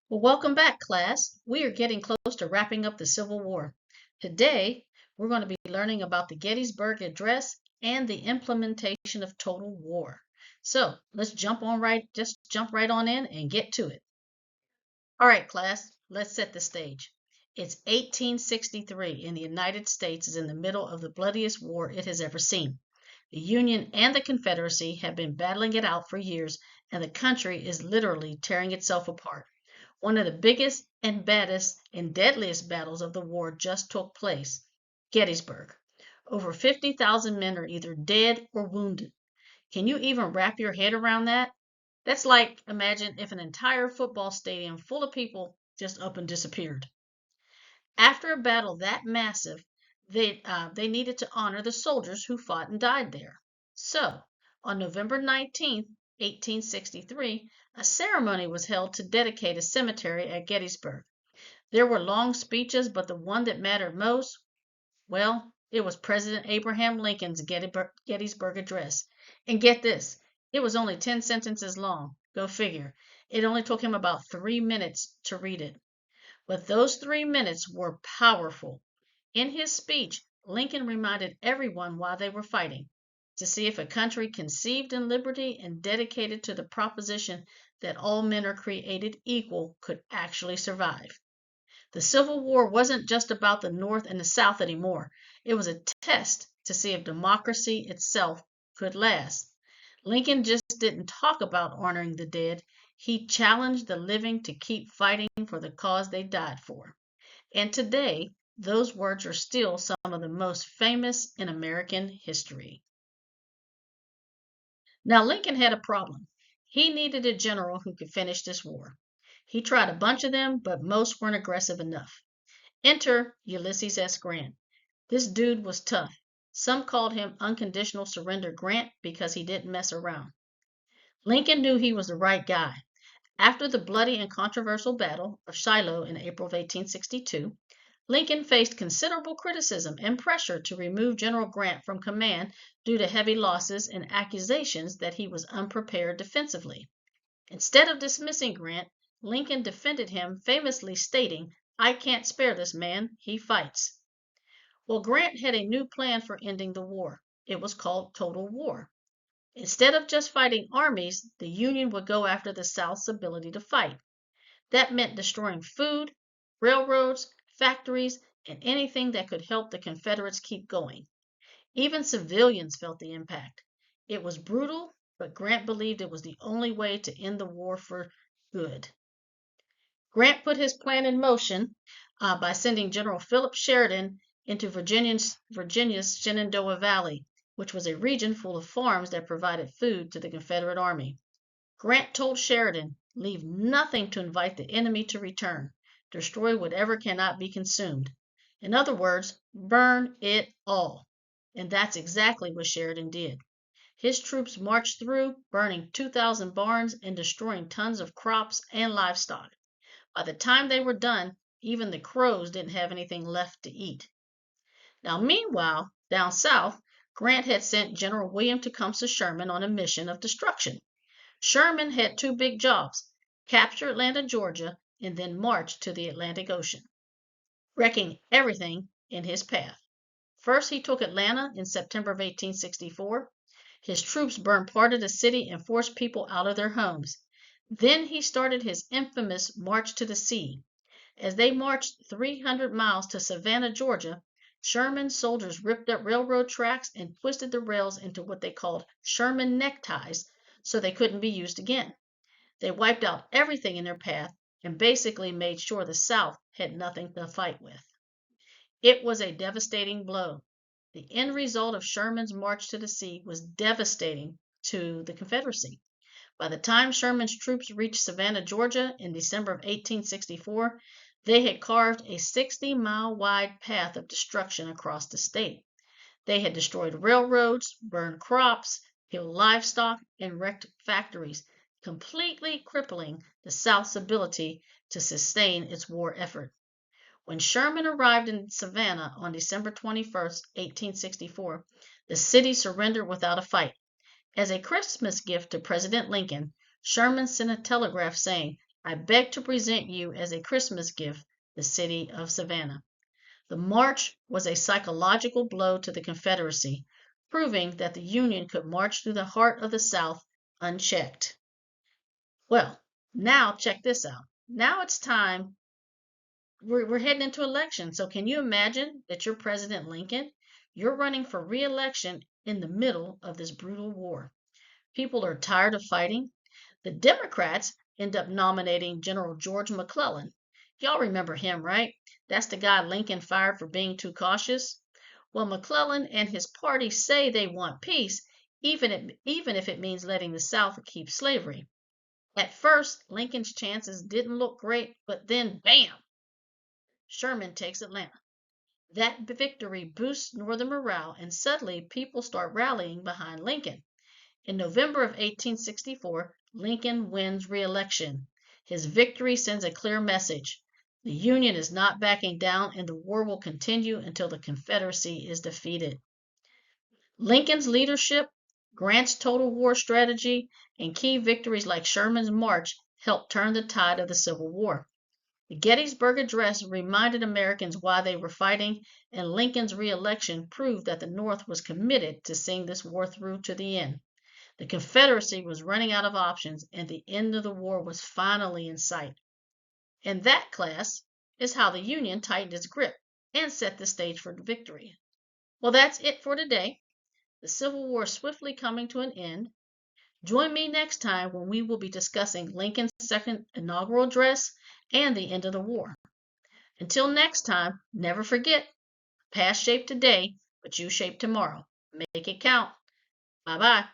Well, welcome back, class. We are getting close to wrapping up the Civil War. Today, we're going to be learning about the Gettysburg Address and the implementation of total war. So let's just jump right on in and get to it. All right, class, let's set the stage. It's 1863, and the United States is in the middle of the bloodiest war it has ever seen. The Union and the Confederacy have been battling it out for years, and the country is literally tearing itself apart. One of the biggest and baddest and deadliest battles of the war just took place, Gettysburg. Over 50,000 men are either dead or wounded. Can you even wrap your head around that? That's like imagine if an entire football stadium full of people just up and disappeared. After a battle that massive, they needed to honor the soldiers who fought and died there. So, on November 19th, 1863, a ceremony was held to dedicate a cemetery at Gettysburg. There were long speeches, but the one that mattered most, well, it was President Abraham Lincoln's Gettysburg Address. And get this, it was only 10 sentences long. Go figure. It only took him about 3 minutes to read it. But those 3 minutes were powerful. In his speech, Lincoln reminded everyone why they were fighting to see if a country conceived in liberty and dedicated to the proposition that all men are created equal could actually survive. The Civil War wasn't just about the North and the South anymore. It was a test to see if democracy itself could last. Lincoln just didn't talk about honoring the dead. He challenged the living to keep fighting for the cause they died for. And today, those words are still some of the most famous in American history. Now, Lincoln had a problem. He needed a general who could finish this war. He tried a bunch of them, but most weren't aggressive enough. Enter Ulysses S. Grant. This dude was tough. Some called him Unconditional Surrender Grant because he didn't mess around. Lincoln knew he was the right guy. After the bloody and controversial Battle of Shiloh in April of 1862, Lincoln faced considerable criticism and pressure to remove General Grant from command due to heavy losses and accusations that he was unprepared defensively. Instead of dismissing Grant, Lincoln defended him, famously stating, "I can't spare this man, he fights." Well, Grant had a new plan for ending the war. It was called total war. Instead of just fighting armies, the Union would go after the South's ability to fight. That meant destroying food, railroads, factories, and anything that could help the Confederates keep going. Even civilians felt the impact. It was brutal, but Grant believed it was the only way to end the war for good. Grant put his plan in motion by sending General Philip Sheridan into Virginia's Shenandoah Valley, which was a region full of farms that provided food to the Confederate Army. Grant told Sheridan, "Leave nothing to invite the enemy to return. Destroy whatever cannot be consumed." In other words, burn it all. And that's exactly what Sheridan did. His troops marched through, burning 2,000 barns and destroying tons of crops and livestock. By the time they were done, even the crows didn't have anything left to eat. Now, meanwhile, down south, Grant had sent General William Tecumseh Sherman on a mission of destruction. Sherman had two big jobs: capture Atlanta, Georgia, and then march to the Atlantic Ocean, wrecking everything in his path. First, he took Atlanta in September of 1864. His troops burned part of the city and forced people out of their homes. Then he started his infamous March to the Sea. As they marched 300 miles to Savannah, Georgia, Sherman's soldiers ripped up railroad tracks and twisted the rails into what they called Sherman neckties so they couldn't be used again. They wiped out everything in their path and basically made sure the South had nothing to fight with. It was a devastating blow. The end result of Sherman's march to the sea was devastating to the Confederacy. By the time Sherman's troops reached Savannah, Georgia in December of 1864, they had carved a 60-mile wide path of destruction across the state. They had destroyed railroads, burned crops, killed livestock, and wrecked factories, completely crippling the South's ability to sustain its war effort. When Sherman arrived in Savannah on December 21st, 1864, the city surrendered without a fight. As a Christmas gift to President Lincoln, Sherman sent a telegram saying, I beg to present you as a Christmas gift the city of Savannah. The march was a psychological blow to the Confederacy, proving that the Union could march through the heart of the South unchecked. Well, now check this out. Now it's time. We're heading into election. So can you imagine that you're President Lincoln? You're running for re-election in the middle of this brutal war. People are tired of fighting. The Democrats end up nominating General George McClellan. Y'all remember him, right? That's the guy Lincoln fired for being too cautious. Well, McClellan and his party say they want peace, even if it means letting the South keep slavery. At first, Lincoln's chances didn't look great, but then, bam, Sherman takes Atlanta. That victory boosts Northern morale, and suddenly people start rallying behind Lincoln. In November of 1864, Lincoln wins re-election. His victory sends a clear message. The Union is not backing down, and the war will continue until the Confederacy is defeated. Lincoln's leadership, Grant's total war strategy, and key victories like Sherman's march helped turn the tide of the Civil War. The Gettysburg Address reminded Americans why they were fighting, and Lincoln's re-election proved that the North was committed to seeing this war through to the end. The Confederacy was running out of options, and the end of the war was finally in sight. And that, class, is how the Union tightened its grip and set the stage for victory. Well, that's it for today. The Civil War is swiftly coming to an end. Join me next time when we will be discussing Lincoln's second inaugural address and the end of the war. Until next time, never forget, past shaped today, but you shape tomorrow. Make it count. Bye-bye.